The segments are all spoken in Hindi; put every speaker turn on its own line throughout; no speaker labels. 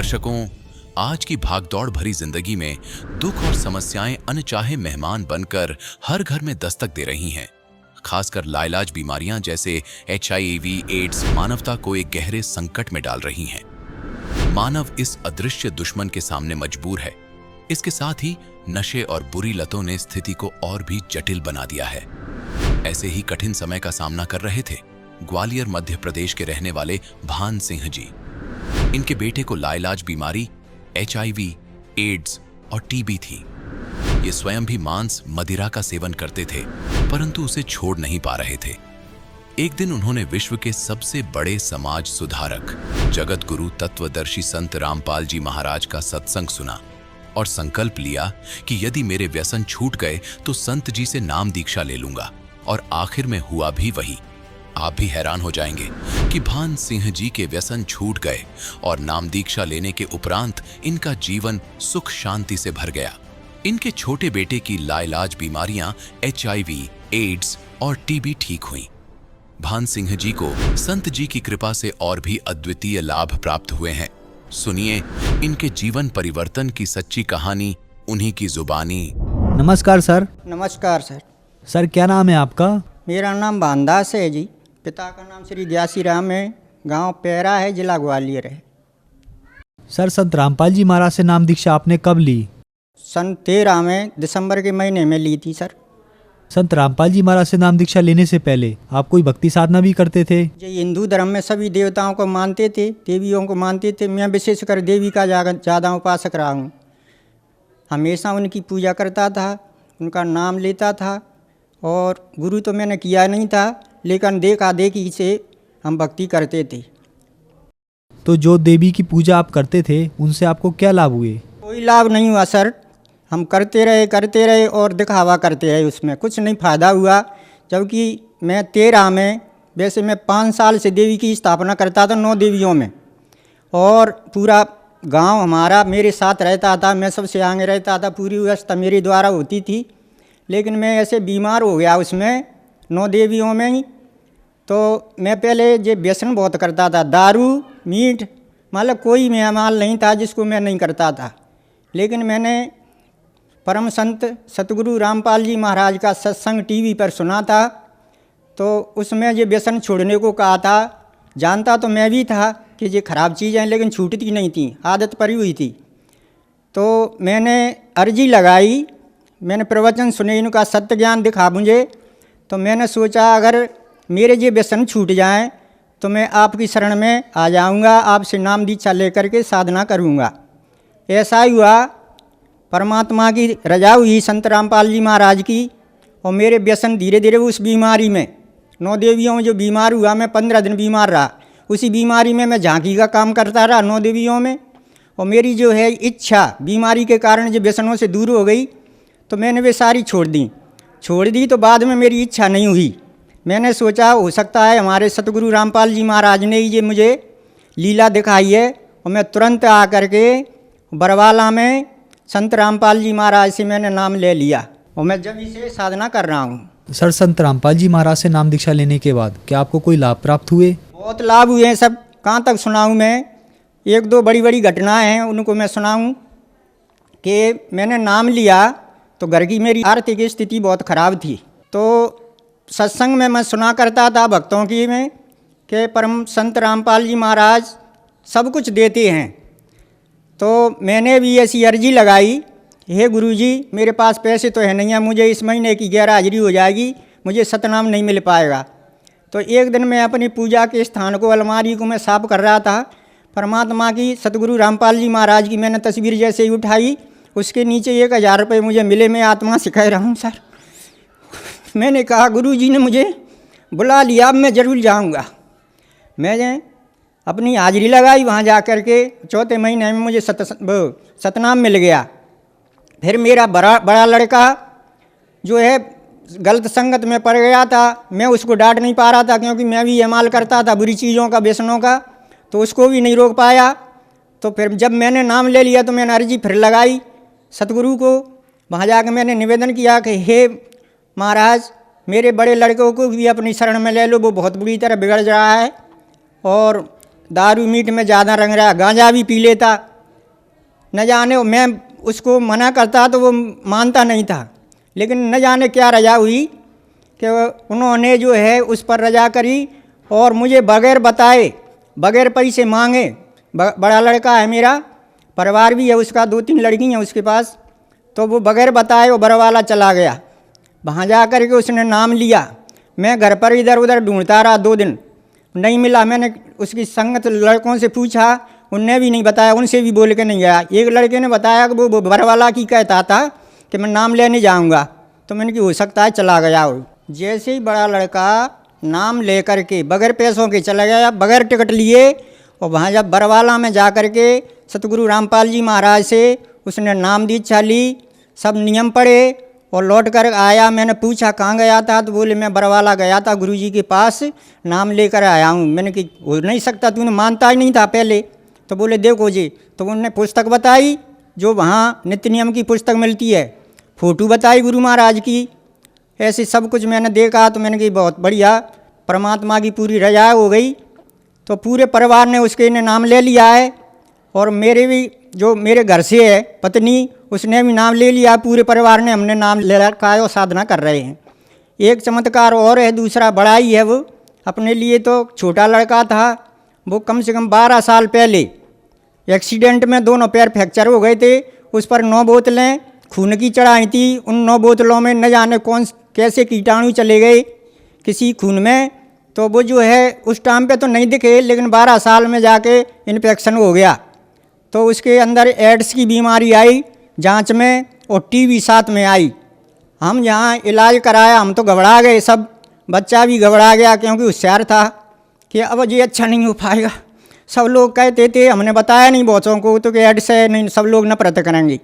दर्शकों, आज की भागदौड़ भरी जिंदगी में दुख और समस्याएं अनचाहे मेहमान बनकर हर घर में दस्तक दे रही हैं। खासकर लाइलाज बीमारियां जैसे HIV, एड्स मानवता को एक गहरे संकट में डाल रही हैं। मानव इस अदृश्य दुश्मन के सामने मजबूर है। इसके साथ ही नशे और बुरी लतों ने स्थिति को और भी जटिल बना दिया है। ऐसे ही कठिन समय का सामना कर रहे थे ग्वालियर मध्य प्रदेश के रहने वाले भान सिंह जी। इनके बेटे को लाइलाज बीमारी HIV, एड्स और TB थी। ये स्वयं भी मांस मदिरा का सेवन करते थे, परंतु उसे छोड़ नहीं पा रहे थे। एक दिन उन्होंने विश्व के सबसे बड़े समाज सुधारक, जगत गुरु तत्वदर्शी संत रामपाल जी महाराज का सत्संग सुना और संकल्प लिया कि यदि मेरे व्यसन छूट गए तो संत जी से नाम दीक्षा ले लूंगा। और आखिर में हुआ भी वही। आप भी हैरान हो जाएंगे कि भान सिंह जी के व्यसन छूट गए और नाम दीक्षा लेने के उपरांत इनका जीवन सुख शांति से भर गया। इनके छोटे बेटे की लाइलाज बीमारियां HIV, एड्स और TB ठीक हुई। भान सिंह जी को संत जी की कृपा से और भी अद्वितीय लाभ प्राप्त हुए हैं। सुनिए इनके जीवन परिवर्तन की सच्ची कहानी उन्हीं की जुबानी।
नमस्कार सर।
नमस्कार सर।
सर क्या नाम है आपका?
मेरा नाम भानदास है जी। पिता का नाम श्री ग्यासी राम है। गांव पैरा है, जिला ग्वालियर है।
सर संत रामपाल जी महाराज से नाम दीक्षा आपने कब ली?
सन 13 में दिसंबर के महीने में ली थी सर।
संत रामपाल जी महाराज से नाम दीक्षा लेने से पहले आप कोई भक्ति साधना भी करते थे?
ये हिंदू धर्म में सभी देवताओं को मानते थे, देवियों को मानते थे। मैं विशेषकर देवी का ज़्यादा उपासक रहा हूँ। हमेशा उनकी पूजा करता था, उनका नाम लेता था। और गुरु तो मैंने किया नहीं था, लेकिन देखा देखी से हम भक्ति करते थे।
तो जो देवी की पूजा आप करते थे उनसे आपको क्या लाभ हुए?
कोई लाभ नहीं हुआ सर। हम करते रहे और दिखावा करते रहे, उसमें कुछ नहीं फ़ायदा हुआ। जबकि मैं 13 में, वैसे मैं 5 साल से देवी की स्थापना करता था 9 देवियों में। और पूरा गांव हमारा मेरे साथ रहता था, मैं सबसे आगे रहता था, पूरी व्यवस्था मेरे द्वारा होती थी। लेकिन मैं ऐसे बीमार हो गया उसमें 9 देवियों में ही। तो मैं पहले ये व्यसन बहुत करता था, दारू, मीठ, मतलब कोई मेहमान नहीं था जिसको मैं नहीं करता था। लेकिन मैंने परम संत सतगुरु रामपाल जी महाराज का सत्संग TV पर सुना था। तो उसमें ये व्यसन छोड़ने को कहा था। जानता तो मैं भी था कि ये खराब चीज़ें, लेकिन छूटती नहीं थी, आदत पड़ी हुई थी। तो मैंने अर्जी लगाई, मैंने प्रवचन सुने, इनका सत्य ज्ञान दिखा मुझे। तो मैंने सोचा अगर मेरे ये व्यसन छूट जाएं तो मैं आपकी शरण में आ जाऊंगा, आपसे नाम दीक्षा लेकर के साधना करूंगा। ऐसा ही हुआ। परमात्मा की रजा हुई संत रामपाल जी महाराज की। और मेरे व्यसन धीरे धीरे उस बीमारी में, 9 देवियों में जो बीमार हुआ, मैं 15 दिन बीमार रहा। उसी बीमारी में मैं झांकी का काम करता रहा 9 देवियों में। और मेरी जो है इच्छा बीमारी के कारण जो व्यसनों से दूर हो गई, तो मैंने वे सारी छोड़ दी। तो बाद में मेरी इच्छा नहीं हुई। मैंने सोचा हो सकता है हमारे सतगुरु रामपाल जी महाराज ने ये मुझे लीला दिखाई है। और मैं तुरंत आकर के बरवाला में संत रामपाल जी महाराज से मैंने नाम ले लिया। और मैं जब इसे साधना कर रहा हूँ।
सर संत रामपाल जी महाराज से नाम दीक्षा लेने के बाद क्या आपको कोई लाभ प्राप्त हुए?
बहुत लाभ हुए हैं। सब कहाँ तक सुनाऊँ मैं? 1-2 बड़ी घटनाएं हैं, उनको मैं सुनाऊँ। कि मैंने नाम लिया तो घर की मेरी आर्थिक स्थिति बहुत ख़राब थी। तो सत्संग में मैं सुना करता था भक्तों की में कि परम संत रामपाल जी महाराज सब कुछ देते हैं। तो मैंने भी ऐसी अर्जी लगाई, हे गुरुजी मेरे पास पैसे तो है नहीं है, मुझे इस महीने की गैर हाजिरी हो जाएगी, मुझे सतनाम नहीं मिल पाएगा। तो एक दिन मैं अपनी पूजा के स्थान को, अलमारी को मैं साफ कर रहा था। परमात्मा की सतगुरु रामपाल जी महाराज की मैंने तस्वीर जैसे ही उठाई, उसके नीचे 1000 रुपये मुझे मिले। मैं आत्मा से कह रहा हूँ सर, मैंने कहा गुरुजी ने मुझे बुला लिया, अब मैं ज़रूर जाऊँगा। मैं अपनी हाजिरी लगाई वहाँ जा कर के। 4थे महीने में मुझे सतनाम मिल गया। फिर मेरा बड़ा लड़का जो है गलत संगत में पड़ गया था। मैं उसको डांट नहीं पा रहा था, क्योंकि मैं भी इस्तेमाल करता था बुरी चीज़ों का, व्यसनों का। तो उसको भी नहीं रोक पाया। तो फिर जब मैंने नाम ले लिया तो मैंने अर्जी फिर लगाई सतगुरु को। वहाँ जाकर मैंने निवेदन किया कि हे महाराज, मेरे बड़े लड़कों को भी अपनी शरण में ले लो, वो बहुत बुरी तरह बिगड़ रहा है और दारू मीट में ज़्यादा रंग रहा है, गांजा भी पी लेता। न जाने मैं उसको मना करता तो वो मानता नहीं था, लेकिन न जाने क्या रजा हुई कि उन्होंने जो है उस पर रजा करी और मुझे बगैर बताए, बगैर पैसे मांगे, बड़ा लड़का है मेरा, परिवार भी है उसका, 2-3 लड़की हैं उसके पास, तो वो बगैर बताए वो बरवाला चला गया। वहाँ जा कर के उसने नाम लिया। मैं घर पर इधर उधर ढूंढता रहा 2 दिन, नहीं मिला। मैंने उसकी संगत लड़कों से पूछा, उनने भी नहीं बताया, उनसे भी बोल के नहीं गया। एक लड़के ने बताया कि वो बरवाला की कहता था कि मैं नाम लेने जाऊंगा, तो मैंने कि हो सकता है चला गया हो। जैसे ही बड़ा लड़का नाम ले कर के बगैर पैसों के चला गया, बगैर टिकट लिए, और वहाँ जब बरवाला में जा कर के सतगुरु रामपाल जी महाराज से उसने नाम दीक्षा ली, सब नियम पढ़े और लौट कर आया। मैंने पूछा कहाँ गया था, तो बोले मैं बरवाला गया था, गुरुजी के पास नाम लेकर आया हूँ। मैंने कि हो नहीं सकता, तूने मानता ही नहीं था पहले। तो बोले देखो जी, तो उन्होंने पुस्तक बताई, जो वहाँ नित्य नियम की पुस्तक मिलती है, फ़ोटो बताई गुरु महाराज की, ऐसे सब कुछ मैंने देखा। तो मैंने कि बहुत बढ़िया, परमात्मा की पूरी रजा हो गई। तो पूरे परिवार ने उसके ने नाम ले लिया है, और मेरे भी जो मेरे घर से है पत्नी, उसने भी नाम ले लिया। पूरे परिवार ने हमने नाम ले रखा है और साधना कर रहे हैं। एक चमत्कार और है, दूसरा बड़ा ही है। वो अपने लिए तो छोटा लड़का था, वो कम से कम 12 साल पहले एक्सीडेंट में दोनों पैर फ्रैक्चर हो गए थे। उस पर 9 बोतलें खून की चढ़ाई थी। उन 9 बोतलों में न जाने कौन कैसे कीटाणु चले गए किसी खून में, तो वो जो है उस टाइम पे तो नहीं दिखे, लेकिन 12 साल में जाके इन्फेक्शन हो गया। तो उसके अंदर एड्स की बीमारी आई जांच में, और टीबी साथ में आई। हम यहाँ इलाज कराया, हम तो घबरा गए सब, बच्चा भी घबरा गया, क्योंकि होशियार था कि अब ये अच्छा नहीं हो पाएगा। सब लोग कहते थे, हमने बताया नहीं बहुतों को, तो कि एड्स है, नहीं सब लोग नफरत करेंगे।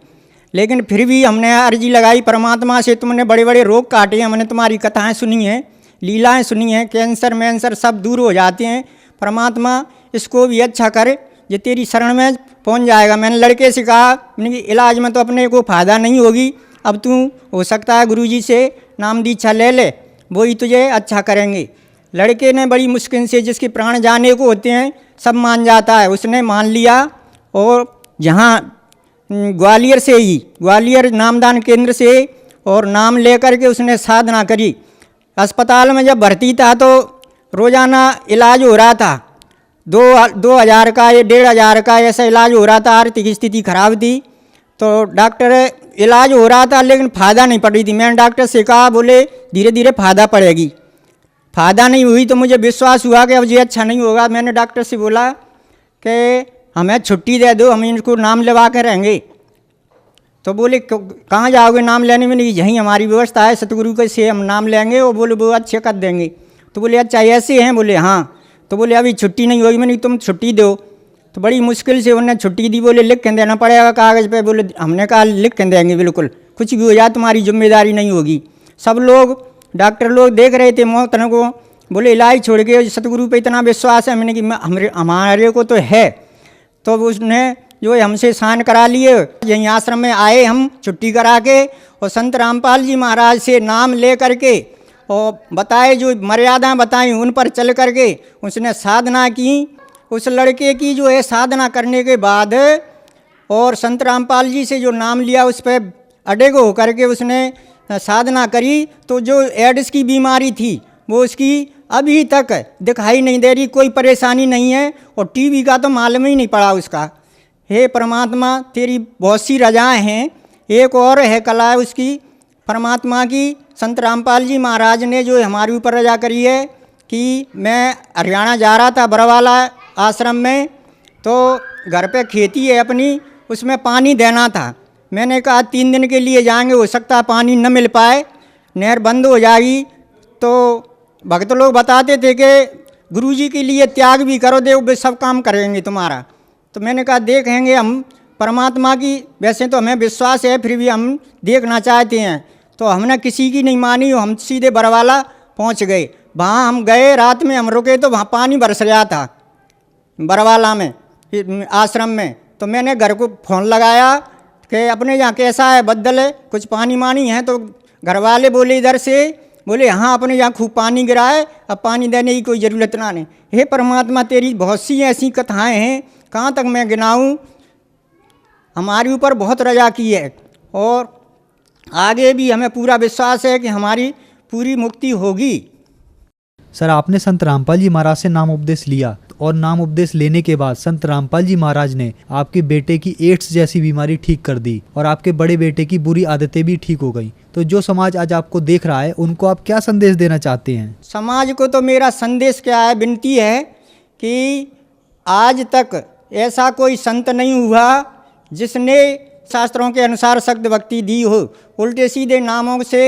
लेकिन फिर भी हमने अर्जी लगाई परमात्मा से, तुमने बड़े बड़े रोग काटे हैं, हमने तुम्हारी कथाएँ सुनी हैं, लीलाएँ सुनी हैं, कैंसर मैंसर सब दूर हो जाते हैं। परमात्मा इसको भी अच्छा करे, ये तेरी शरण में पहुंच जाएगा। मैंने लड़के से कहा, मैंने कि इलाज में तो अपने को फ़ायदा नहीं होगी, अब तू हो सकता है गुरुजी से नाम दीक्षा ले ले, वो ही तुझे अच्छा करेंगे। लड़के ने बड़ी मुश्किल से, जिसके प्राण जाने को होते हैं सब मान जाता है, उसने मान लिया। और जहाँ ग्वालियर से ही, ग्वालियर नामदान केंद्र से, और नाम लेकर के उसने साधना करी। अस्पताल में जब भर्ती था तो रोज़ाना इलाज हो रहा था, 2,000 का या 1,500 का ऐसा इलाज हो रहा था। आर्थिक स्थिति खराब थी, तो डॉक्टर इलाज हो रहा था लेकिन फ़ायदा नहीं पड़ रही थी। मैंने डॉक्टर से कहा, बोले धीरे धीरे फ़ायदा पड़ेगी। फ़ायदा नहीं हुई तो मुझे विश्वास हुआ कि अब ये अच्छा नहीं होगा। मैंने डॉक्टर से बोला कि हमें छुट्टी दे दो, हम इनको नाम लगा के रहेंगे। तो बोले कहाँ जाओगे नाम लेने में? नहीं, यहीं हमारी व्यवस्था है, सतगुरु के से हम नाम लेंगे। और बोले वो अच्छे कर देंगे। तो बोले अच्छा ऐसे हैं? बोले हाँ। तो बोले अभी छुट्टी नहीं होगी। मैंने तुम छुट्टी दो। तो बड़ी मुश्किल से उन्होंने छुट्टी दी। बोले लिख के देना पड़ेगा कागज़ पे। बोले हमने कहा लिख के देंगे, बिल्कुल कुछ भी हो जाए तुम्हारी जिम्मेदारी नहीं होगी। सब लोग डॉक्टर लोग देख रहे थे मौत को। बोले इलाज छोड़ के सतगुरु पे इतना विश्वास है। मैंने कि हमारे को तो है। तो उसने जो है हमसे साइन करा लिए, यहीं आश्रम में आए हम छुट्टी करा के, और संत रामपाल जी महाराज से नाम ले करके और बताए, जो मर्यादाएं बताई उन पर चल करके उसने साधना की। उस लड़के की जो है साधना करने के बाद और संत रामपाल जी से जो नाम लिया उस पर अडेग होकर के उसने साधना करी, तो जो एड्स की बीमारी थी वो उसकी अभी तक दिखाई नहीं दे रही, कोई परेशानी नहीं है। और टीबी का तो मालूम ही नहीं पड़ा उसका। हे परमात्मा, तेरी बहुत सी रजाएँ हैं। एक और है कला है उसकी परमात्मा की। संत रामपाल जी महाराज ने जो हमारे ऊपर रजा करी है कि मैं हरियाणा जा रहा था बरवाला आश्रम में, तो घर पे खेती है अपनी, उसमें पानी देना था। मैंने कहा 3 दिन के लिए जाएंगे, हो सकता है पानी न मिल पाए, नहर बंद हो जाएगी। तो भक्त लोग बताते थे कि गुरुजी के लिए त्याग भी करो, देव वे सब काम करेंगे तुम्हारा। तो मैंने कहा देखेंगे हम, परमात्मा की वैसे तो हमें विश्वास है, फिर भी हम देखना चाहते हैं। तो हमने किसी की नहीं मानी, हम सीधे बरवाला पहुंच गए। वहाँ हम गए, रात में हम रुके तो वहाँ पानी बरस रहा था बरवाला में आश्रम में। तो मैंने घर को फ़ोन लगाया कि अपने यहाँ कैसा है, बदल है, कुछ पानी मानी है? तो घर वाले बोले इधर से, बोले हाँ अपने यहाँ खूब पानी गिरा है, अब पानी देने की कोई ज़रूरत ना नहीं। हे परमात्मा, तेरी बहुत सी ऐसी कथाएँ हैं, कहाँ तक मैं गिनाऊँ। हमारे ऊपर बहुत रजा की है और आगे भी हमें पूरा विश्वास है कि हमारी पूरी मुक्ति होगी।
सर, आपने संत रामपाल जी महाराज से नाम उपदेश लिया और नाम उपदेश लेने के बाद संत रामपाल जी महाराज ने आपके बेटे की एड्स जैसी बीमारी ठीक कर दी और आपके बड़े बेटे की बुरी आदतें भी ठीक हो गई। तो जो समाज आज आपको देख रहा है उनको आप क्या संदेश देना चाहते हैं?
समाज को तो मेरा संदेश क्या है, विनती है कि आज तक ऐसा कोई संत नहीं हुआ जिसने शास्त्रों के अनुसार सख्त भक्ति दी हो। उल्टे सीधे नामों से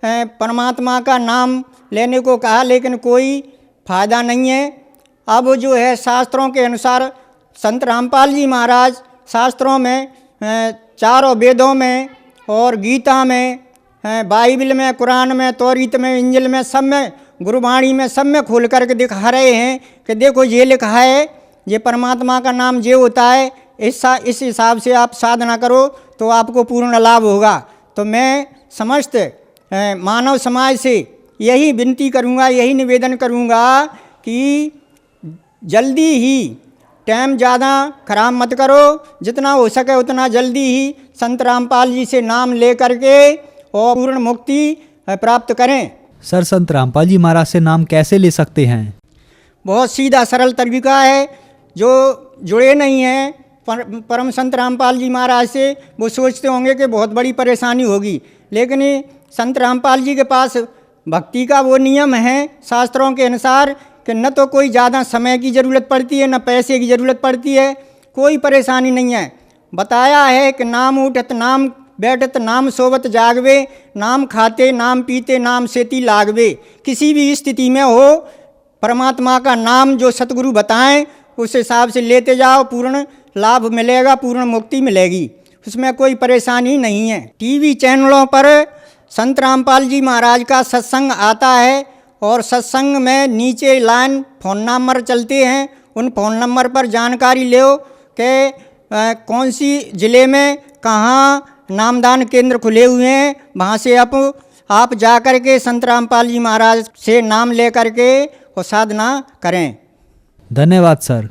परमात्मा का नाम लेने को कहा, लेकिन कोई फायदा नहीं है। अब जो है शास्त्रों के अनुसार संत रामपाल जी महाराज शास्त्रों में, चारों वेदों में और गीता में, बाइबल में, कुरान में, तौरीत में, इंजिल में, सब में, गुरबाणी में, सब में खोल करके दिखा रहे हैं कि देखो ये लिखा है, ये परमात्मा का नाम ये होता है, इस हिसाब से आप साधना करो तो आपको पूर्ण लाभ होगा। तो मैं समस्त मानव समाज से यही विनती करूँगा, यही निवेदन करूँगा कि जल्दी ही, टाइम ज़्यादा खराब मत करो, जितना हो सके उतना जल्दी ही संत रामपाल जी से नाम ले करके और पूर्ण मुक्ति प्राप्त करें।
सर, संत रामपाल जी महाराज से नाम कैसे ले सकते हैं?
बहुत सीधा सरल तरीका है। जो जुड़े नहीं हैं परम संत रामपाल जी महाराज से, वो सोचते होंगे कि बहुत बड़ी परेशानी होगी, लेकिन संत रामपाल जी के पास भक्ति का वो नियम है शास्त्रों के अनुसार कि न तो कोई ज़्यादा समय की ज़रूरत पड़ती है, न पैसे की ज़रूरत पड़ती है, कोई परेशानी नहीं है। बताया है कि नाम उठत नाम बैठत नाम सोवत जागवे, नाम खाते नाम पीते नाम सेती लागवे। किसी भी स्थिति में हो, परमात्मा का नाम जो सतगुरु बताएं उस हिसाब से लेते जाओ, पूर्ण लाभ मिलेगा, पूर्ण मुक्ति मिलेगी, उसमें कोई परेशानी नहीं है। टीवी चैनलों पर संत रामपाल जी महाराज का सत्संग आता है और सत्संग में नीचे लाइन फ़ोन नंबर चलते हैं, उन फ़ोन नंबर पर जानकारी लो कि कौन सी ज़िले में कहाँ नामदान केंद्र खुले हुए हैं, वहाँ से आप जा कर के संत रामपाल जी महाराज से नाम ले करके और साधना करें।
धन्यवाद सर।